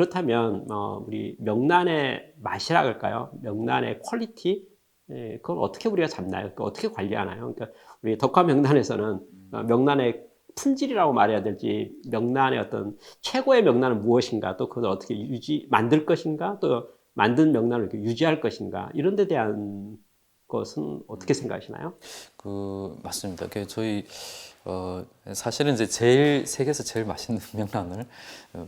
그렇다면 우리 명란의 맛이라 그럴까요? 명란의 퀄리티, 그걸 어떻게 우리가 잡나요? 어떻게 관리하나요? 그러니까 우리 덕화 명란에서는 명란의 품질이라고 말해야 될지, 명란의 어떤 최고의 명란은 무엇인가, 또 그걸 어떻게 만들 것인가, 또 만든 명란을 이렇게 유지할 것인가, 이런 데 대한 것은 어떻게 생각하시나요? 맞습니다. 저희 사실은 이제 제일 세계에서 제일 맛있는 명란을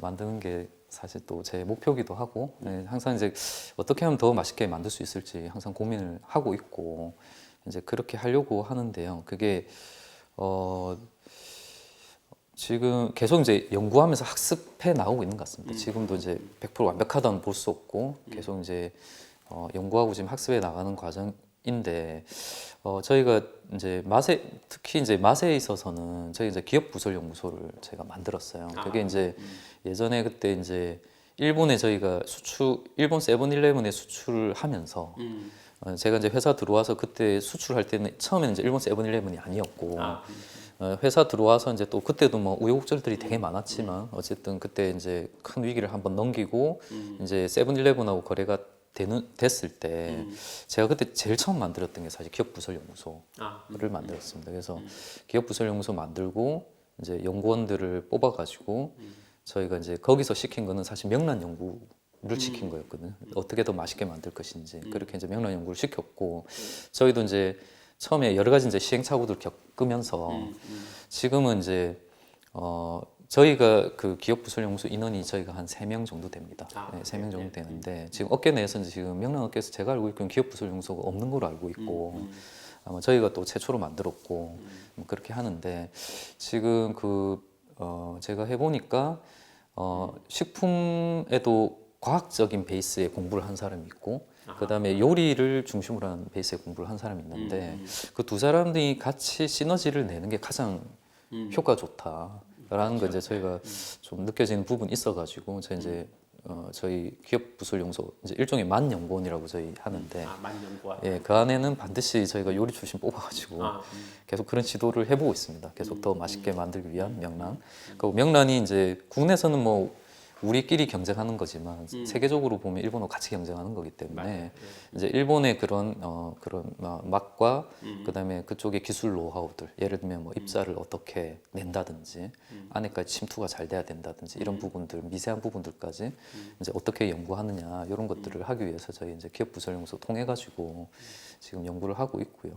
만드는 게 사실 또 제 목표기도 하고, 항상 이제 어떻게 하면 더 맛있게 만들 수 있을지 항상 고민을 하고 있고 이제 그렇게 하려고 하는데요. 그게 지금 계속 이제 연구하면서 학습해 나오고 있는 것 같습니다. 지금도 이제 100% 완벽하다는 볼 수 없고 계속 이제 연구하고 지금 학습해 나가는 과정인데, 저희가 이제 맛에, 특히 이제 맛에 있어서는 저희 이제 기업 부설 연구소를 제가 만들었어요. 그게 이제 예전에 그때 이제 일본에 저희가 일본 세븐일레븐에 수출을 하면서 제가 이제 회사 들어와서 그때 수출할 때는 처음에는 이제 일본 세븐일레븐이 아니었고, 회사 들어와서 이제 또 그때도 뭐 우여곡절들이 되게 많았지만 어쨌든 그때 이제 큰 위기를 한번 넘기고 이제 세븐일레븐하고 거래가 됐을 때 제가 그때 제일 처음 만들었던 게 사실 기업 부설 연구소를 만들었습니다. 그래서 기업 부설 연구소 만들고 이제 연구원들을 뽑아가지고 저희가 이제 거기서 시킨 거는 사실 명란 연구를 시킨 거였거든요. 어떻게 더 맛있게 만들 것인지 그렇게 이제 명란 연구를 시켰고, 저희도 이제 처음에 여러 가지 이제 시행착오들 겪으면서 지금은 이제 저희가 그 기업 부설 연구소 인원이 저희가 한 3명 정도 됩니다. 네, 3명 정도 되는데 지금 업계 내에서는 지금 명란 업계에서 제가 알고 있기로는 기업 부설 연구소가 없는 걸로 알고 있고, 아마 저희가 또 최초로 만들었고 뭐 그렇게 하는데, 지금 제가 해보니까 식품에도 과학적인 베이스의 공부를 한 사람이 있고, 그 다음에 요리를 중심으로 한 베이스의 공부를 한 사람이 있는데, 그 두 사람들이 같이 시너지를 내는 게 가장 효과 좋다라는 거 이제 저희가 좀 느껴지는 부분이 있어가지고, 저희 이제 저희 기업 부설 연구소 이제 일종의 만 연구원이라고 저희 하는데, 만년과. 예, 그 안에는 반드시 저희가 요리 출신 뽑아가지고 계속 그런 지도를 해보고 있습니다. 계속 더 맛있게 만들기 위한 명란. 그 명란이 이제 국내에서는 뭐 우리끼리 경쟁하는 거지만 세계적으로 보면 일본하고 같이 경쟁하는 거기 때문에 이제 일본의 그런 맛과 그다음에 그쪽의 기술 노하우들, 예를 들면 뭐 입자를 어떻게 낸다든지 안에까지 침투가 잘 돼야 된다든지 이런 부분들, 미세한 부분들까지 이제 어떻게 연구하느냐 이런 것들을 하기 위해서 저희 이제 기업 부설 연구소 통해 가지고 지금 연구를 하고 있고요.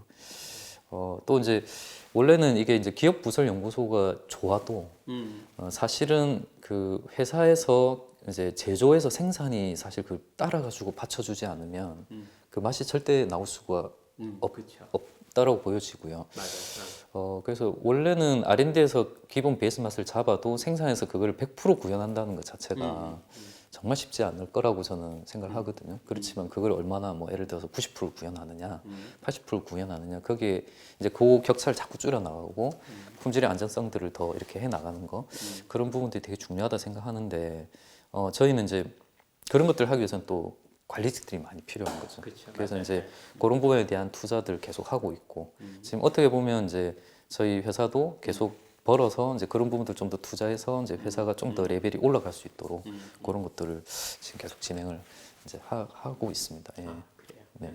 또 이제 원래는 이게 이제 기업 부설 연구소가 좋아도 사실은 그 회사에서 이제 제조해서 생산이 사실 따라가지고 받쳐주지 않으면 그 맛이 절대 나올 수가 없다라고 보여지고요. 맞아요. 그래서 원래는 R&D에서 기본 베이스 맛을 잡아도 생산해서 그걸 100% 구현한다는 것 자체가 정말 쉽지 않을 거라고 저는 생각을 하거든요. 그렇지만 그걸 얼마나 뭐 예를 들어서 90% 구현하느냐, 80% 구현하느냐, 거기에 이제 그 격차를 자꾸 줄여 나가고 품질의 안정성들을 더 이렇게 해 나가는 거, 그런 부분들이 되게 중요하다 생각하는데, 저희는 이제 그런 것들을 하기 위해서는 또 관리직들이 많이 필요한 거죠. 그렇죠. 그래서 맞아요. 이제 그런 부분에 대한 투자들 계속 하고 있고, 지금 어떻게 보면 이제 저희 회사도 계속 벌어서 이제 그런 부분들 좀 더 투자해서 이제 회사가 좀 더 레벨이 올라갈 수 있도록 그런 것들을 지금 계속 진행을 이제 하고 있습니다. 예. 그래요. 네.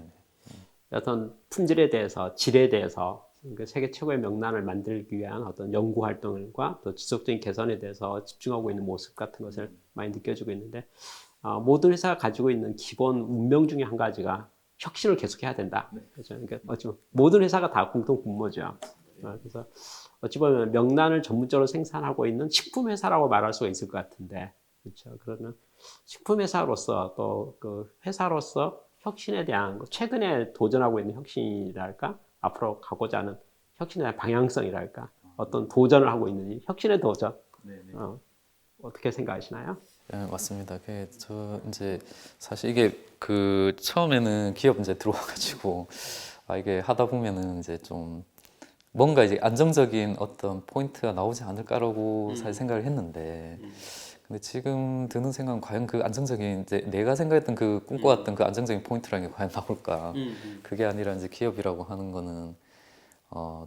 어떤 품질에 대해서, 질에 대해서 그 세계 최고의 명란을 만들기 위한 어떤 연구 활동과 또 지속적인 개선에 대해서 집중하고 있는 모습 같은 것을 많이 느껴지고 있는데, 모든 회사가 가지고 있는 기본 운명 중에 한 가지가 혁신을 계속해야 된다. 그렇죠? 그러니까 어찌 모든 회사가 다 공통 분모죠. 그래서 어찌 보면 명란을 전문적으로 생산하고 있는 식품 회사라고 말할 수가 있을 것 같은데, 그렇죠? 그러면 식품 회사로서 또 그 회사로서 혁신에 대한 최근에 도전하고 있는 혁신이랄까, 앞으로 가고자 하는 혁신에 대한 방향성이랄까, 어떤 도전을 하고 있는지, 혁신의 도전, 어떻게 생각하시나요? 네, 맞습니다. 저 이제 사실 이게 처음에는 기업 이제 들어와가지고 이게 하다 보면은 이제 좀 뭔가 이제 안정적인 어떤 포인트가 나오지 않을까라고 사실 생각을 했는데, 근데 지금 드는 생각은 과연 그 안정적인 이제 내가 생각했던 그 꿈꿔왔던 그 안정적인 포인트라는 게 과연 나올까? 그게 아니라 이제 기업이라고 하는 거는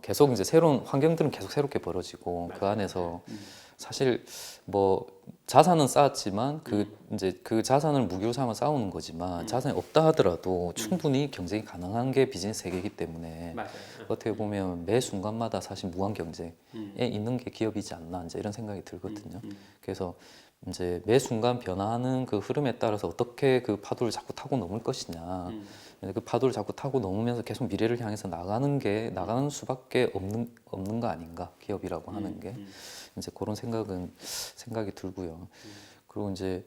계속 이제 새로운 환경들은 계속 새롭게 벌어지고 그 안에서 사실 뭐 자산은 쌓았지만 이제 그 자산을 무기로 삼아 싸우는 거지만 자산이 없다 하더라도 충분히 경쟁이 가능한 게 비즈니스 세계이기 때문에 맞아요. 어떻게 보면 매 순간마다 사실 무한 경쟁에 있는 게 기업이지 않나 이제 이런 생각이 들거든요. 그래서 이제 매 순간 변화하는 그 흐름에 따라서 어떻게 그 파도를 자꾸 타고 넘을 것이냐. 그 파도를 자꾸 타고 넘으면서 계속 미래를 향해서 나가는 수밖에 없는 거 아닌가 기업이라고 하는 게 이제 그런 생각이 들고요. 그리고 이제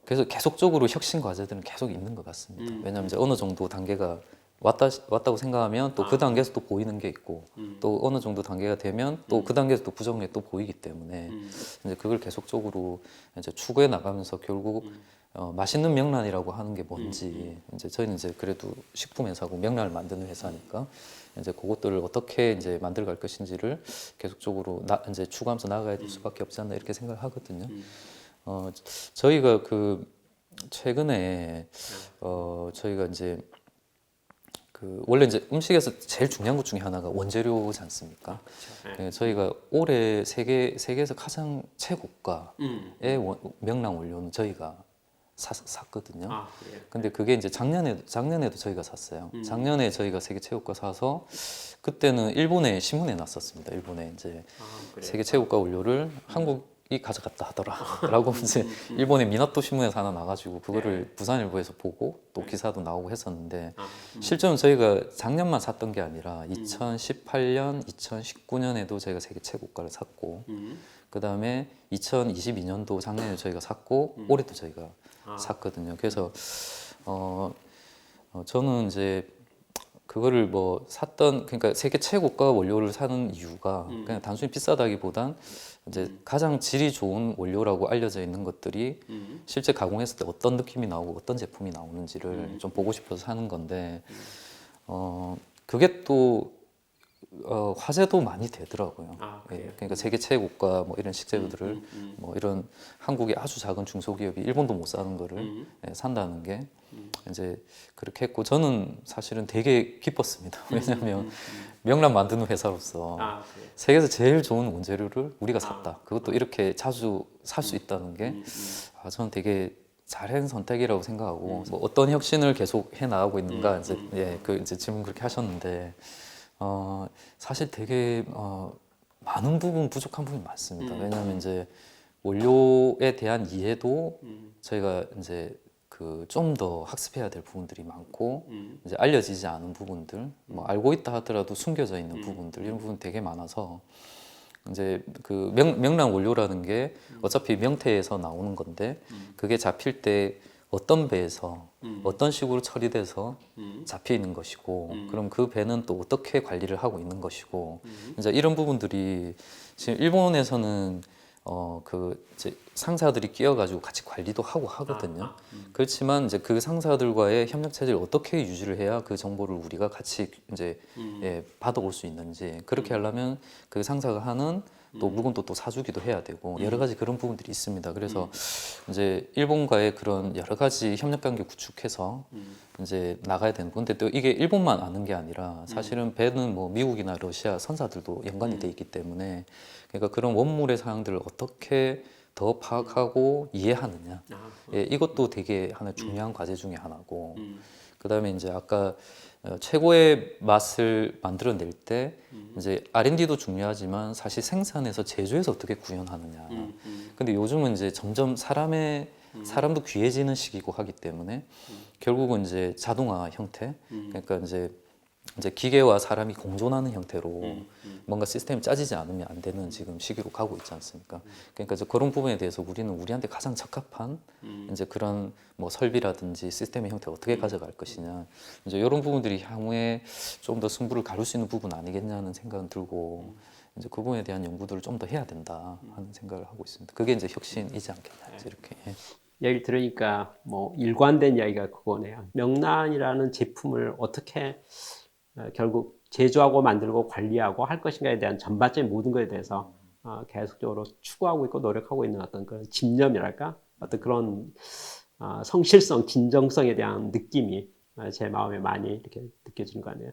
그래서 계속적으로 혁신 과제들은 계속 있는 것 같습니다. 왜냐하면 이제 어느 정도 단계가 왔다고 생각하면 또 그 단계에서 또 보이는 게 있고 또 어느 정도 단계가 되면 또 그 단계에서 또 부정한 게 또 보이기 때문에 이제 그걸 계속적으로 이제 추구해 나가면서 결국 맛있는 명란이라고 하는 게 뭔지 이제 저희는 이제 그래도 식품 회사고 명란을 만드는 회사니까 이제 그것들을 어떻게 이제 만들어갈 것인지를 계속적으로 이제 추구하면서 나가야 될 수밖에 없지 않나 이렇게 생각을 하거든요. 저희가 그 최근에 저희가 이제 그 원래 이제 음식에서 제일 중요한 것 중에 하나가 원재료지 않습니까? 네. 저희가 올해 세계에서 가장 최고가의 명란 원료는 저희가 샀거든요. 그래요? 근데 그게 이제 작년에도 저희가 샀어요. 작년에 저희가 세계 최고가 사서 그때는 일본에 신문에 났었습니다. 일본에 이제 그래요? 세계 최고가 원료를 한국이 가져갔다 하더라라고 이제 일본의 미나토 신문에서 하나 나가지고 그거를 부산일보에서 보고 또 기사도 나오고 했었는데 실제로는 저희가 작년만 샀던 게 아니라 2018년, 2019년에도 저희가 세계 최고가를 샀고 그 다음에 2022년도 작년에 저희가 샀고 올해도 저희가 샀거든요. 그래서 저는 이제 그거를 뭐 그러니까 세계 최고가 원료를 사는 이유가 그냥 단순히 비싸다기보단 이제 가장 질이 좋은 원료라고 알려져 있는 것들이 실제 가공했을 때 어떤 느낌이 나오고 어떤 제품이 나오는지를 좀 보고 싶어서 사는 건데 그게 또 화제도 많이 되더라고요. 예, 그러니까 세계 최고가 뭐 이런 식재료들을 뭐 이런 한국의 아주 작은 중소기업이 일본도 못 사는 거를 산다는 게 이제 그렇게 했고 저는 사실은 되게 기뻤습니다. 왜냐하면 명란 만드는 회사로서 세계에서 제일 좋은 원재료를 우리가 샀다. 그것도 이렇게 자주 살 수 있다는 게 저는 되게 잘한 선택이라고 생각하고 뭐 어떤 혁신을 계속 해 나가고 있는가 이제 이제 질문 그렇게 하셨는데. 사실 되게 많은 부분 부족한 부분이 많습니다. 왜냐하면 이제 원료에 대한 이해도 저희가 이제 그 좀 더 학습해야 될 부분들이 많고 이제 알려지지 않은 부분들, 뭐 알고 있다 하더라도 숨겨져 있는 부분들 이런 부분 되게 많아서 이제 그 명란 원료라는 게 어차피 명태에서 나오는 건데 그게 잡힐 때 어떤 배에서 어떤 식으로 처리돼서 잡혀 있는 것이고 그럼 그 배는 또 어떻게 관리를 하고 있는 것이고 이제 이런 부분들이 지금 일본에서는 그 이제 상사들이 끼어가지고 같이 관리도 하고 하거든요. 그렇지만 이제 그 상사들과의 협력 체제를 어떻게 유지를 해야 그 정보를 우리가 같이 이제 받아올 수 있는지 그렇게 하려면 그 상사가 하는 또 물건도 또 사주기도 해야 되고 여러 가지 그런 부분들이 있습니다. 그래서 이제 일본과의 그런 여러 가지 협력 관계 구축해서 이제 나가야 되는 건데 또 이게 일본만 아는 게 아니라 사실은 배는 뭐 미국이나 러시아 선사들도 연관이 돼 있기 때문에 그러니까 그런 원물의 사항들을 어떻게 더 파악하고 이해하느냐 이것도 되게 하나 중요한 과제 중에 하나고 그다음에 이제 아까 최고의 맛을 만들어낼 때 이제 R&D도 중요하지만 사실 생산에서 제조해서 어떻게 구현하느냐. 근데 요즘은 이제 점점 사람도 귀해지는 시기고 하기 때문에 결국은 이제 자동화 형태, 그러니까 이제 기계와 사람이 공존하는 형태로 뭔가 시스템이 짜지지 않으면 안 되는 지금 시기로 가고 있지 않습니까? 그러니까 이제 그런 부분에 대해서 우리는 우리한테 가장 적합한 이제 그런 뭐 설비라든지 시스템의 형태를 어떻게 가져갈 것이냐 이제 이런 부분들이 향후에 좀 더 승부를 가를 수 있는 부분 아니겠냐는 생각은 들고 이제 그 부분에 대한 연구들을 좀 더 해야 된다 하는 생각을 하고 있습니다. 그게 이제 혁신이지 않겠냐 이렇게. 얘기를 들으니까 뭐 일관된 이야기가 그거네요. 명란이라는 제품을 어떻게 결국 제조하고 만들고 관리하고 할 것인가에 대한 전반적인 모든 것에 대해서 계속적으로 추구하고 있고 노력하고 있는 어떤 그런 집념이랄까 어떤 그런 성실성, 진정성에 대한 느낌이 제 마음에 많이 이렇게 느껴지는 거 아니에요.